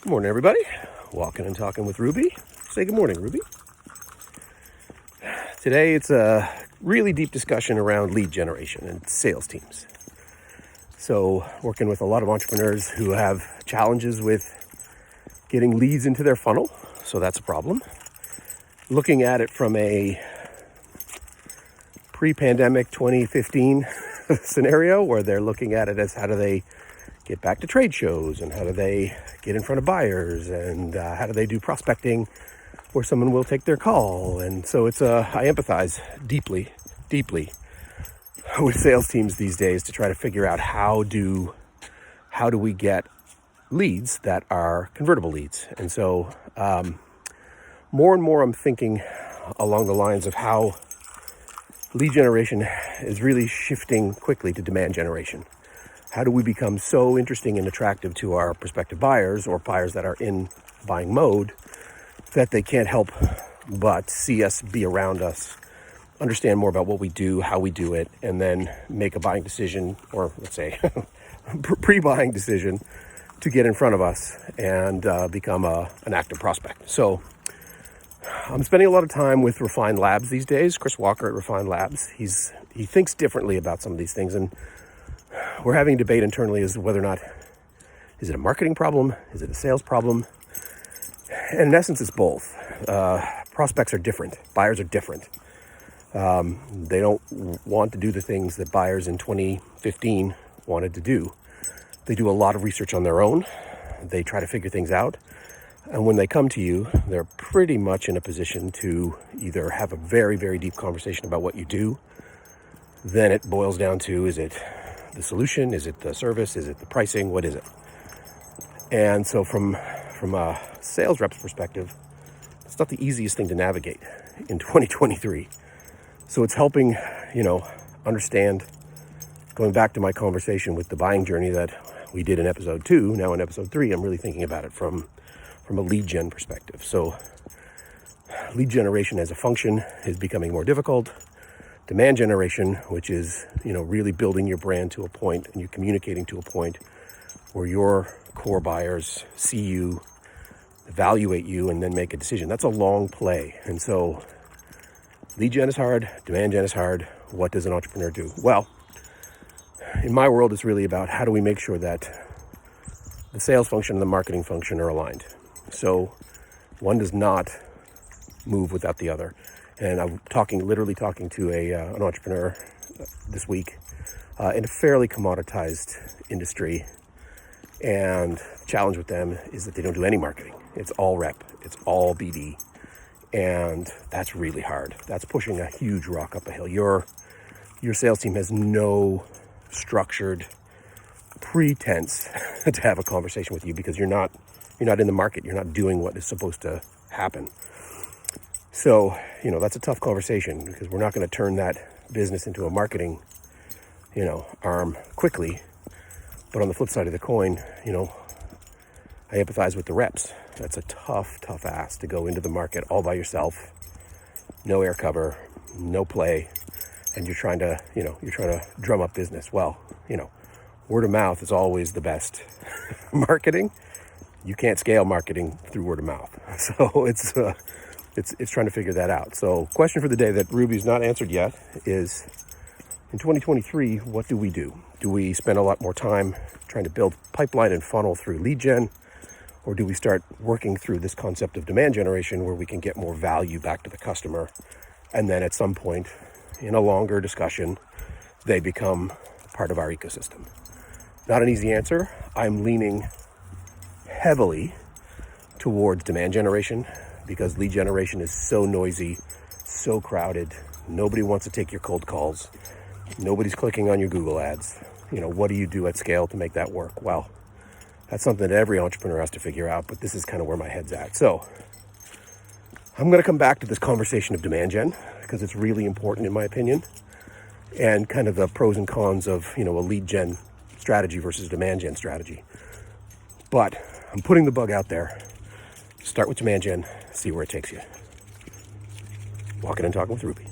Good morning, everybody. Walking and talking with Ruby. Say good morning, Ruby. Today, it's a really deep discussion around lead generation and sales teams. So, working with a lot of entrepreneurs who have challenges with getting leads into their funnel. So that's a problem. Looking at it from a pre-pandemic 2015 scenario where they're looking at it as how do they get back to trade shows and how do they get in front of buyers and how do they do prospecting where someone will take their call. And so I empathize deeply with sales teams these days to try to figure out how do we get leads that are convertible leads. And so more and more I'm thinking along the lines of how lead generation is really shifting quickly to demand generation. How do we become so interesting and attractive to our prospective buyers or buyers that are in buying mode that they can't help but see us, be around us, understand more about what we do, how we do it, and then make a buying decision, or let's say pre-buying decision to get in front of us and become an active prospect. So I'm spending a lot of time with Refined Labs these days. Chris Walker at Refined Labs. He thinks differently about some of these things, and we're having a debate internally as to whether or not, is it a marketing problem? Is it a sales problem? And in essence, it's both. Prospects are different. Buyers are different. They don't want to do the things that buyers in 2015 wanted to do. They do a lot of research on their own. They try to figure things out. And when they come to you, they're pretty much in a position to either have a very, very deep conversation about what you do. Then it boils down to, is it the solution? Is it the service? Is it the pricing? What is it? And so from a sales rep's perspective, it's not the easiest thing to navigate in 2023. So it's helping, understand, going back to my conversation with the buying journey that we did in episode 2, now in episode 3, I'm really thinking about it from a lead gen perspective. So lead generation as a function is becoming more difficult. Demand generation, which is, really building your brand to a point and you're communicating to a point where your core buyers see you, evaluate you, and then make a decision. That's a long play. And so lead gen is hard, demand gen is hard. What does an entrepreneur do? Well, in my world, it's really about how do we make sure that the sales function and the marketing function are aligned. So one does not move without the other. And I'm literally talking to an entrepreneur this week in a fairly commoditized industry. And the challenge with them is that they don't do any marketing. It's all rep. It's all BD. And that's really hard. That's pushing a huge rock up a hill. Your sales team has no structured pretense to have a conversation with you because you're not in the market. You're not doing what is supposed to happen. So, that's a tough conversation because we're not going to turn that business into a marketing, arm quickly. But on the flip side of the coin, I empathize with the reps. That's a tough ask to go into the market all by yourself. No air cover, no play. And you're trying to drum up business. Well, word of mouth is always the best marketing. You can't scale marketing through word of mouth. So it's trying to figure that out. So question for the day that Ruby's not answered yet is, in 2023, what do we do? Do we spend a lot more time trying to build pipeline and funnel through lead gen? Or do we start working through this concept of demand generation where we can get more value back to the customer? And then at some point in a longer discussion, they become part of our ecosystem. Not an easy answer. I'm leaning heavily towards demand generation because lead generation is so noisy, so crowded. Nobody wants to take your cold calls. Nobody's clicking on your Google ads. What do you do at scale to make that work? Well, that's something that every entrepreneur has to figure out, but this is kind of where my head's at. So I'm going to come back to this conversation of demand gen because it's really important in my opinion, and kind of the pros and cons of, a lead gen strategy versus demand gen strategy. But I'm putting the bug out there. Start with demand gen, see where it takes you. Walking and talking with Ruby.